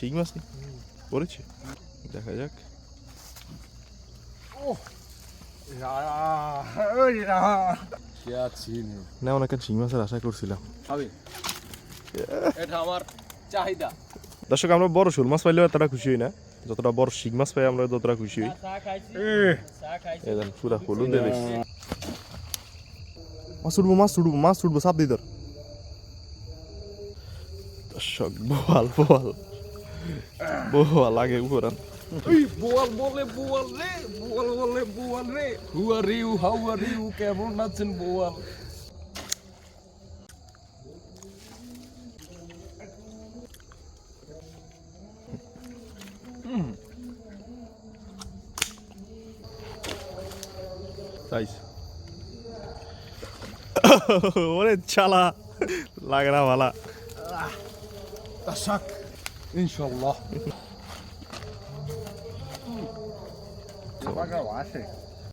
শিং মাছ পড়েছে, দেখা যাক। না অনেক শিং মাছের আশা করছিলাম। এটা আমার চাহিদা। দর্শক, আমরা বড় শোল মাছ পাইলেও এতটা খুশি হই না, যতটা বড় শিং মাছ পাই আমরা ততটা খুশি হই। পুরা হলুদে বেশি। মাছ ছুটবো সাপ দিদর। দর্শক, বোয়াল আগে উপরান। বোয়াল বলে বোয়াল রে, হাউ আর ইউ, কেমন আছেন বোয়াল? ওরে চালা লাগে না ভালা। দর্শক, ইনশাল্লাহ।